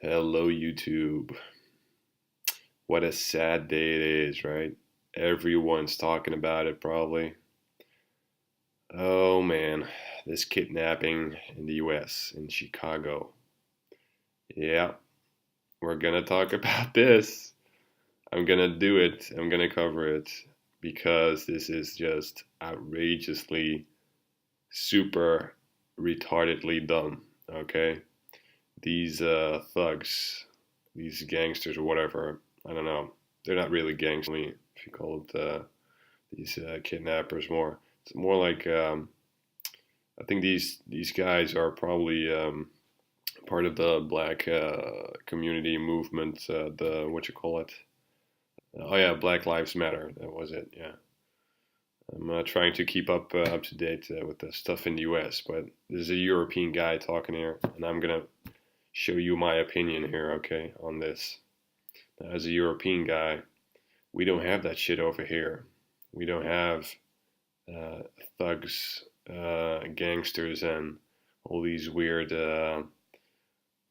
Hello, YouTube. What a sad day it is, right? Everyone's talking about it, probably. Oh man, this kidnapping in the US, in Chicago. Yeah, we're gonna talk about this. I'm gonna do it, I'm gonna cover it because this is just outrageously, super retardedly dumb, okay? These thugs, these gangsters or whatever, I don't know. They're not really gangsters, if you call it these kidnappers more. It's more like I think these guys are probably part of the black community movement. The what you call it? Oh yeah, Black Lives Matter. That was it. Yeah. I'm trying to keep up to date with the stuff in the U.S., but there's a European guy talking here, and I'm gonna show you my opinion here, okay, on this. As a European guy, we don't have that shit over here. We don't have uh, thugs, gangsters, and all these weird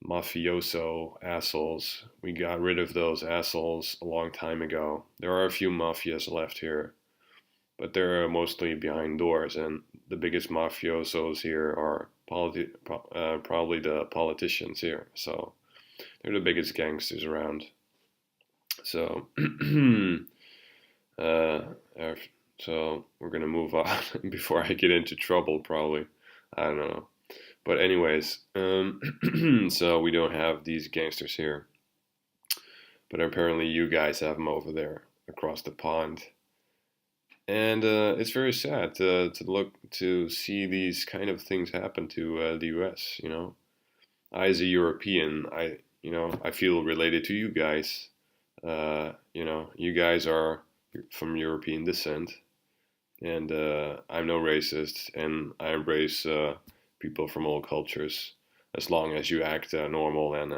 mafioso assholes. We got rid of those assholes a long time ago. There are a few mafias left here, but they're mostly behind doors, and the biggest mafiosos here are probably the politicians here. So they're the biggest gangsters around. So, uh, so we're gonna move on before I get into trouble, probably. I don't know. But anyways, so we don't have these gangsters here, but apparently you guys have them over there across the pond, and it's very sad to see these kind of things happen to the U.S. I as a European, I feel related to you guys. You guys are from European descent, and I'm no racist, and I embrace people from all cultures as long as you act normal and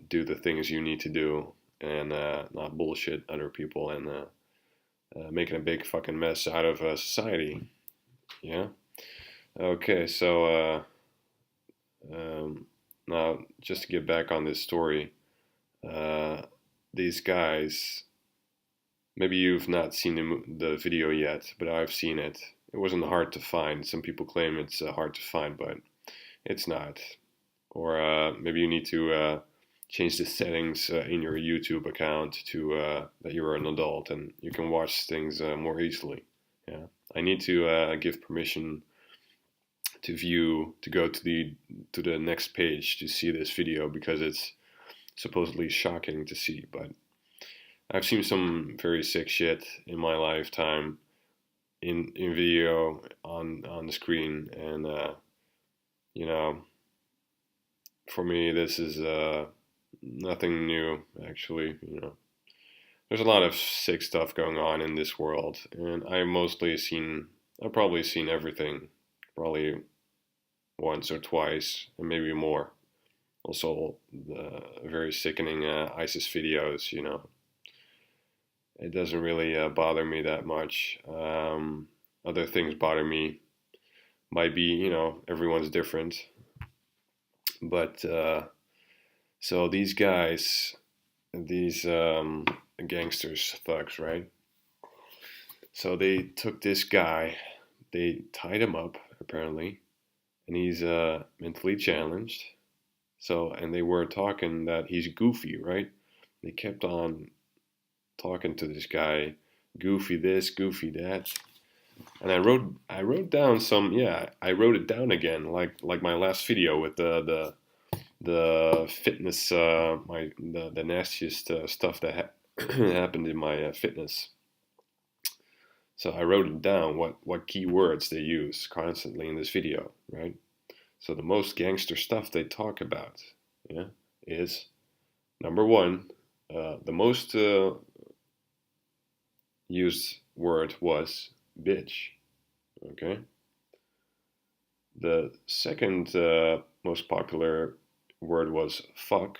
do the things you need to do and not bullshit other people and making a big fucking mess out of society. Yeah. Okay, so now just to get back on this story, uh, these guys. Maybe you've not seen the video yet, but I've seen it. It wasn't hard to find. Some people claim it's hard to find, but it's not. Or maybe you need to change the settings in your YouTube account to that you're an adult and you can watch things more easily. Yeah, I need to give permission to go to the next page to see this video because it's supposedly shocking to see. But I've seen some very sick shit in my lifetime in video on the screen, and you know, for me this is nothing new actually. There's a lot of sick stuff going on in this world, and I've probably seen everything, probably once or twice, and maybe more. Also, the very sickening ISIS videos, it doesn't really bother me that much. Other things bother me. Might be, everyone's different. But so these guys, these gangsters, thugs, right? So they took this guy, they tied him up apparently, and he's mentally challenged. So, and they were talking that he's goofy, right? They kept on talking to this guy, goofy this, goofy that, and I wrote down some, yeah, I wrote it down again, like my last video with the fitness, the nastiest stuff that happened in my fitness. So I wrote it down what key words they use constantly in this video, right? So the most gangster stuff they talk about, yeah, is number one, the most used word was bitch. Okay. The second most popular word was fuck.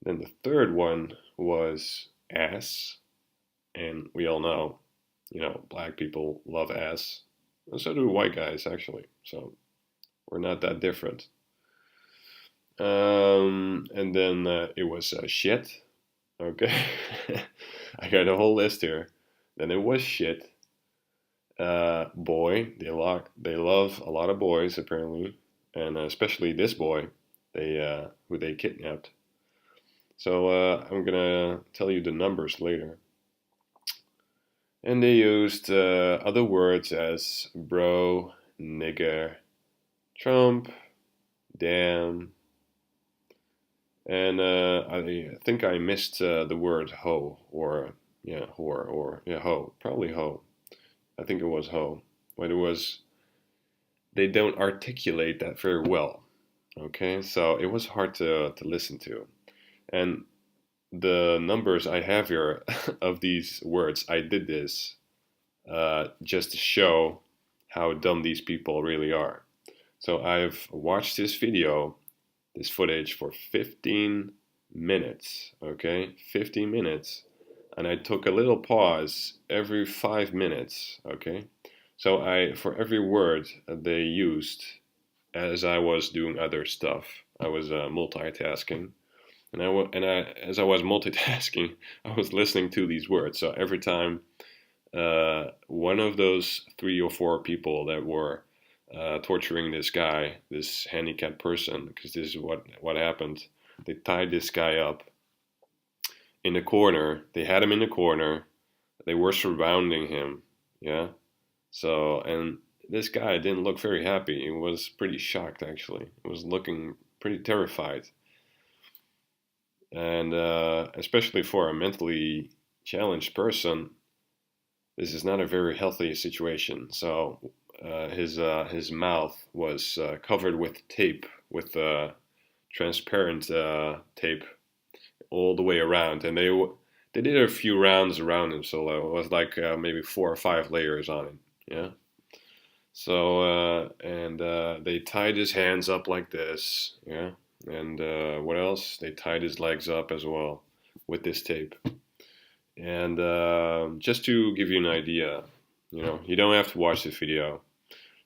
Then the third one was ass, and we all know, black people love ass, and so do white guys actually. So we're not that different. And then it was shit. Okay, I got a whole list here. Then it was shit. Boy, they love a lot of boys apparently, and especially this boy, they who they kidnapped. So I'm gonna tell you the numbers later. And they used other words as bro, nigger, Trump, damn, and I think I missed the word hoe or yeah, whore or yeah, hoe, probably hoe. I think it was hoe, but it was they don't articulate that very well. Okay, so it was hard to listen to, and the numbers I have here of these words, I did this just to show how dumb these people really are. So I've watched this video, this footage for 15 minutes, okay? 15 minutes. And I took a little pause every 5 minutes, okay? So for every word they used as I was doing other stuff, I was multitasking. As I was multitasking, I was listening to these words. So every time one of those 3 or 4 people that were torturing this guy, this handicapped person, because this is what happened. They tied this guy up in a corner. They had him in the corner. They were surrounding him. Yeah. So and this guy didn't look very happy. He was pretty shocked actually. He was looking pretty terrified. And especially for a mentally challenged person, this is not a very healthy situation. So his mouth was covered with tape, with transparent tape all the way around, and they did a few rounds around him, so it was like maybe 4 or 5 layers on him. Yeah. So and they tied his hands up like this. Yeah. And what else? They tied his legs up as well with this tape. And just to give you an idea, you don't have to watch this video.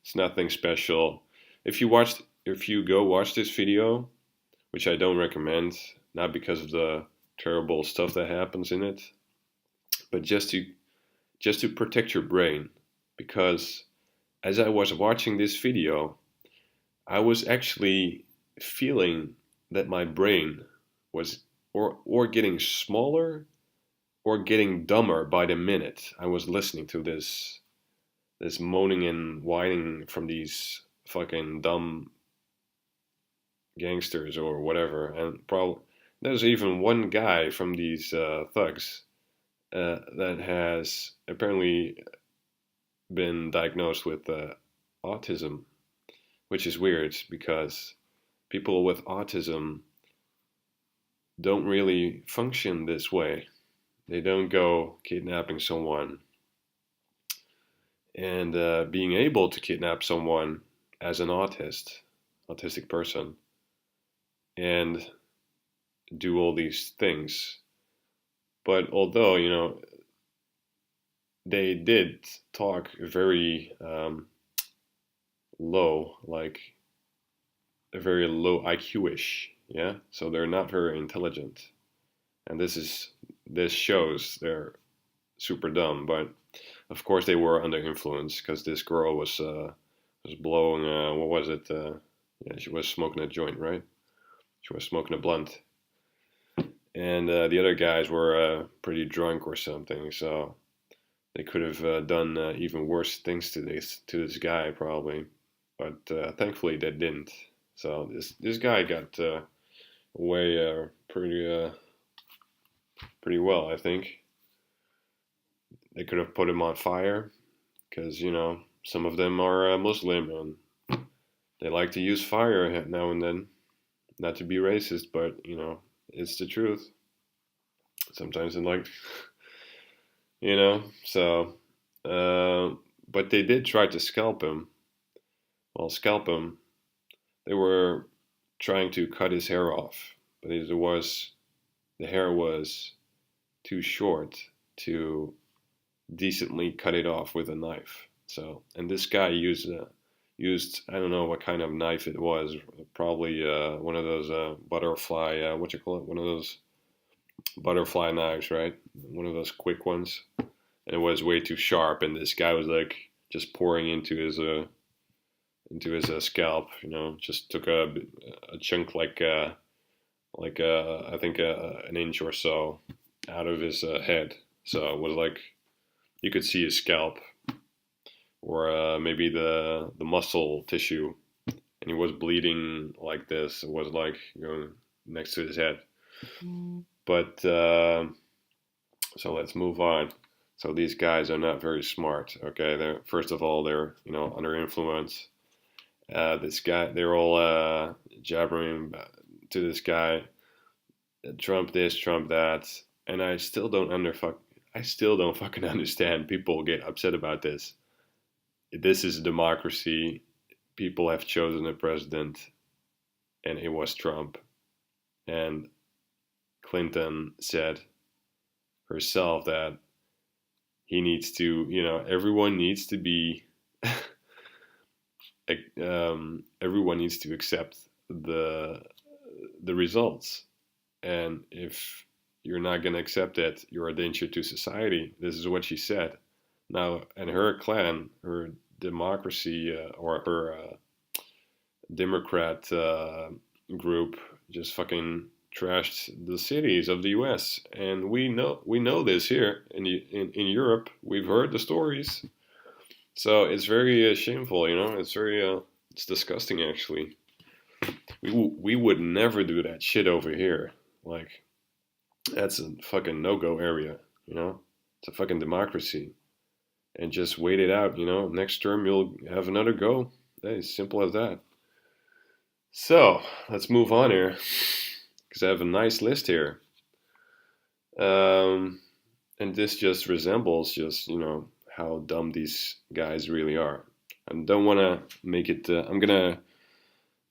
It's nothing special. If you go watch this video, which I don't recommend, not because of the terrible stuff that happens in it, but just to protect your brain, because as I was watching this video, I was actually feeling that my brain was or getting smaller or getting dumber by the minute. I was listening to this moaning and whining from these fucking dumb gangsters or whatever, and probably there's even one guy from these thugs that has apparently been diagnosed with autism, which is weird because people with autism don't really function this way. They don't go kidnapping someone and being able to kidnap someone as an autistic person, and do all these things. But although, they did talk very low, like a very low IQ-ish, yeah? So they're not very intelligent. And this shows they're super dumb, but of course they were under influence because this girl was blowing what was it? Yeah, she was smoking a joint, right? She was smoking a blunt, and the other guys were pretty drunk or something. So they could have done even worse things to this guy probably, but thankfully they didn't. So this guy got away pretty well, I think. They could have put him on fire because some of them are Muslim and they like to use fire now and then. Not to be racist, but it's the truth. Sometimes they like, so. But they did try to scalp him. Well, scalp him. They were trying to cut his hair off, but the hair was too short to decently cut it off with a knife. So, and this guy used used, I don't know what kind of knife it was, probably one of those butterfly, what you call it, one of those butterfly knives, right? One of those quick ones. And it was way too sharp, and this guy was like just pouring into his scalp, you know, just took a chunk I think an inch or so out of his head. So it was like you could see his scalp or maybe the muscle tissue, and he was bleeding like this. It was like going next to his head. But so let's move on. So these guys are not very smart. Okay, they're first of all they're under influence. This guy, they're all jabbering to this guy, Trump this, Trump that, and I still don't fucking understand. People get upset about this. This is a democracy. People have chosen a president, and it was Trump. And Clinton said herself that he needs to, everyone needs to be, everyone needs to accept the results. And if you're not going to accept it, you're a danger to society. This is what she said. Now, and her clan, her democracy or her Democrat group just fucking trashed the cities of the U.S. And we know this here in Europe. We've heard the stories, so it's very shameful. It's disgusting actually. We would never do that shit over here. Like, that's a fucking no-go area. It's a fucking democracy, and just wait it out. Next term you'll have another go. Hey, simple as that. So let's move on here, because I have a nice list here. And this just resembles how dumb these guys really are. I don't want to make it. I'm gonna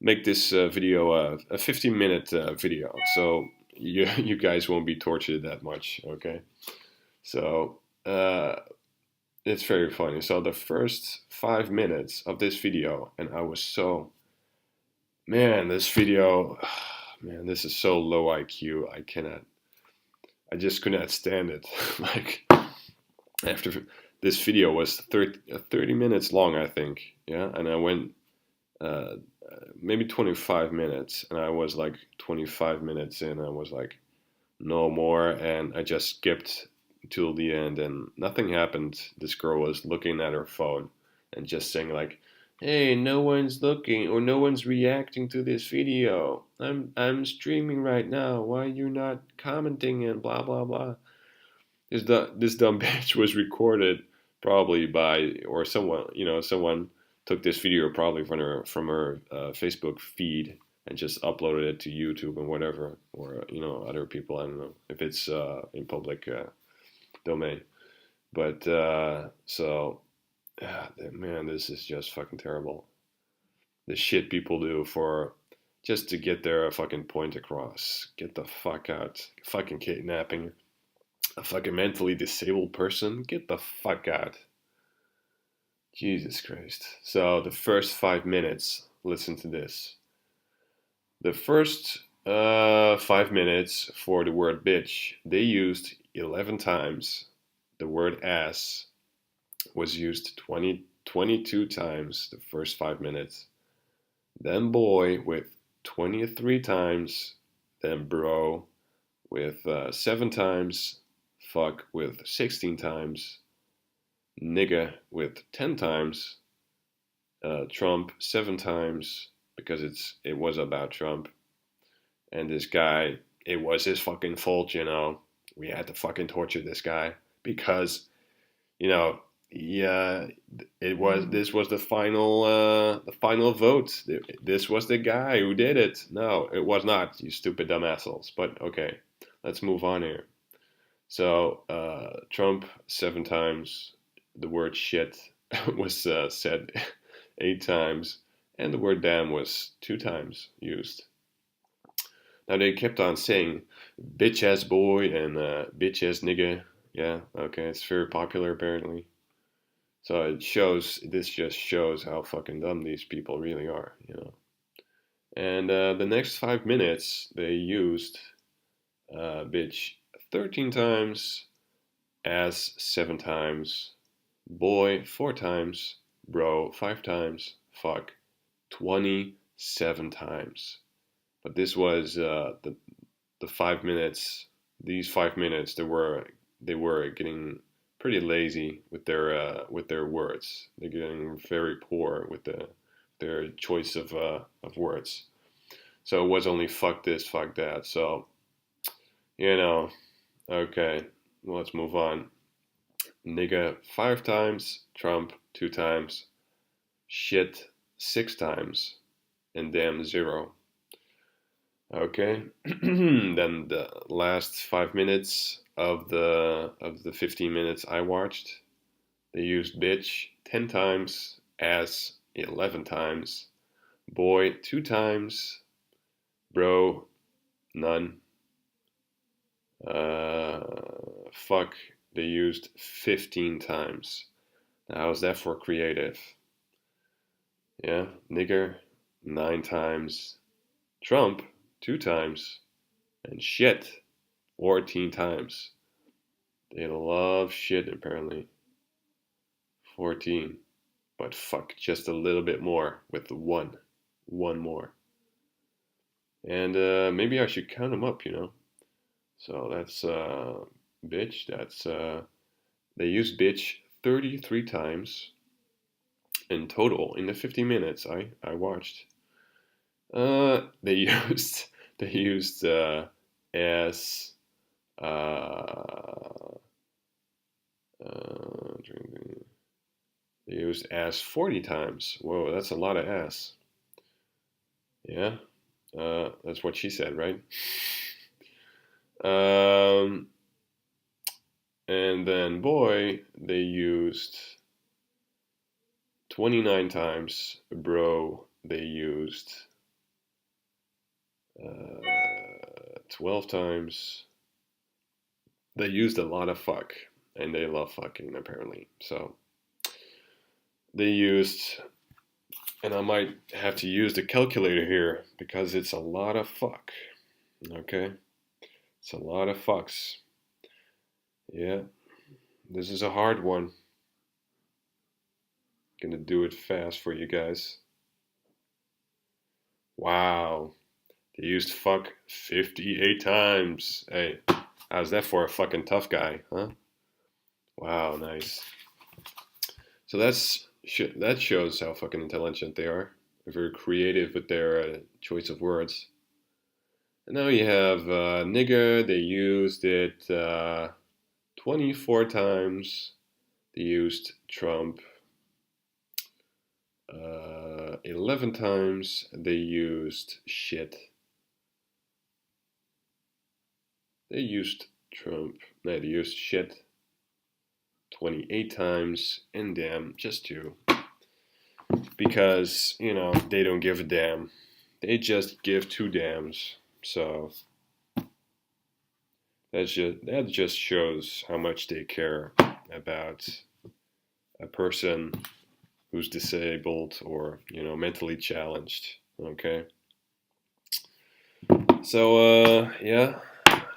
make this video a 15-minute video, so you guys won't be tortured that much. Okay, so it's very funny. So the first 5 minutes of this video, and I was so, man, this video, man, this is so low IQ. I just could not stand it. Like, after this video was 30 minutes long, I think. Yeah, and I went maybe 25 minutes, and I was like 25 minutes in. I was like, no more, and I just skipped till the end, and nothing happened. This girl was looking at her phone and just saying like, "Hey, no one's looking or no one's reacting to this video. I'm streaming right now. Why you not commenting and blah blah blah." This dumb bitch was recorded probably by, or someone took this video probably from her Facebook feed and just uploaded it to YouTube and whatever, or other people. I don't know if it's in public domain, but so man, this is just fucking terrible. The shit people do for just to get their fucking point across. Get the fuck out. Fucking kidnapping a fucking mentally disabled person. Get the fuck out. Jesus Christ. So the first 5 minutes, listen to this. The first 5 minutes for the word bitch, they used 11 times. The word ass was used 22 times the first 5 minutes. Then boy with 23 times. Then bro with 7 times. Fuck with 16 times. Nigga with 10 times. Trump 7 times, because it was about Trump. And this guy, it was his fucking fault, We had to fucking torture this guy because, this was the final vote. This was the guy who did it. No, it was not, you stupid dumb assholes. But okay, let's move on here. So Trump 7 times. The word shit was said 8 times, and the word damn was 2 times used. Now they kept on saying bitch ass boy and bitch ass nigga. Yeah, okay, it's very popular apparently. So this just shows how fucking dumb these people really are, you know. And the next 5 minutes, they used bitch 13 times, ass 7 times, boy 4 times, bro 5 times, fuck 27 times. But this was the 5 minutes. These 5 minutes, they were getting pretty lazy with their words. They're getting very poor with their choice of words. So it was only fuck this, fuck that. So you know, okay, well, let's move on. Nigga 5 times, Trump 2 times, shit 6 times, and damn 0. Okay, then the last 5 minutes of the 15 minutes I watched, they used bitch 10 times, ass 11 times, boy 2 times, bro none, fuck they used 15 times. Now how's that for creative? Yeah, nigger 9 times, Trump 2 times, and shit 14 times. They love shit apparently. 14. But fuck, just a little bit more with the one. One more. And maybe I should count them up, you know. So that's bitch. That's they used bitch 33 times in total in the 50 minutes I watched. They used as they used ass 40 times. Whoa, that's a lot of ass. Yeah, that's what she said, right? Um, and then boy, they used 29 times. Bro, they used 12 times. They used a lot of fuck, and they love fucking apparently. So they used, and I might have to use the calculator here because it's a lot of fuck. Okay, it's a lot of fucks. Yeah, this is a hard one. Gonna do it fast for you guys. Wow, they used fuck 58 times. Hey, how's that for a fucking tough guy, huh? Wow, nice. So that shows how fucking intelligent they are. They're very creative with their choice of words. And now you have nigger. They used it 24 times. They used Trump 11 times. They used shit. They used Trump. No, they used shit 28 times. And damn, just 2. Because, you know, they don't give a damn. They just give 2 damns. So that just shows how much they care about a person who's disabled or, you know, mentally challenged. Okay. So yeah,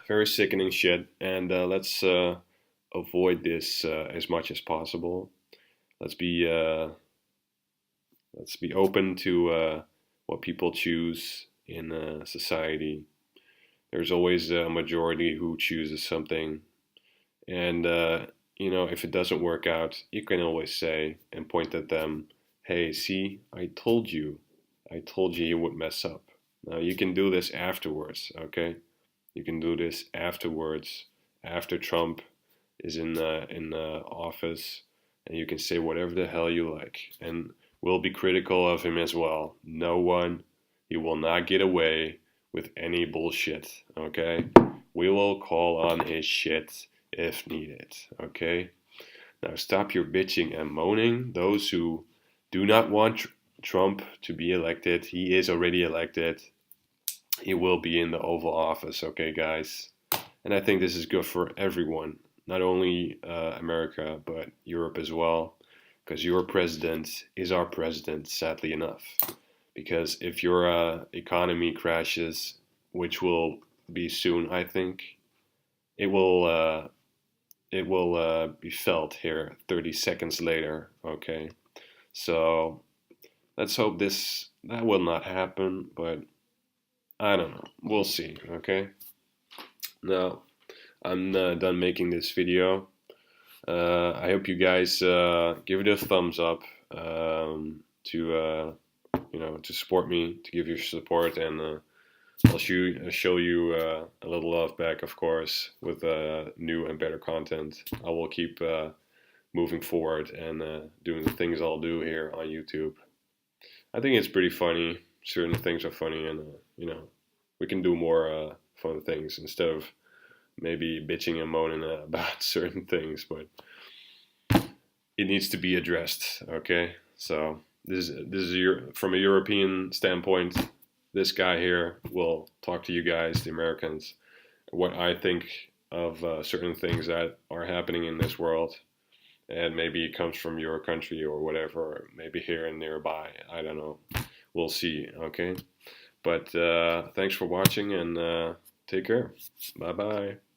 very sickening shit. And let's avoid this as much as possible. Let's be open to what people choose in society. There's always a majority who chooses something, and you know, if it doesn't work out, you can always say and point at them, "Hey, see, I told you would mess up." Now you can do this afterwards, okay? You can do this afterwards, after Trump is in office, and you can say whatever the hell you like, and we'll be critical of him as well. No one, he will not get away with any bullshit, okay? We will call on his shit if needed, okay? Now stop your bitching and moaning. Those who do not want Trump to be elected, he is already elected. He will be in the Oval Office, okay, guys? And I think this is good for everyone, not only America, but Europe as well. because your president is our president, sadly enough. Because if your economy crashes, which will be soon, I think, it will be felt here 30 seconds later. Okay, so let's hope that will not happen, but I don't know. We'll see. Okay. Now I'm done making this video. I hope you guys give it a thumbs up to support me, to give your support, and I'll show you a little love back, of course, with new and better content. I will keep moving forward and doing the things I'll do here on YouTube. I think it's pretty funny. Certain things are funny, and we can do more fun things instead of maybe bitching and moaning about certain things, but it needs to be addressed. Okay, so this is from a European standpoint. This guy here will talk to you guys, the Americans, what I think of certain things that are happening in this world, and maybe it comes from your country or whatever, maybe here and nearby. I don't know. We'll see. Okay, but thanks for watching, and take care. Bye bye.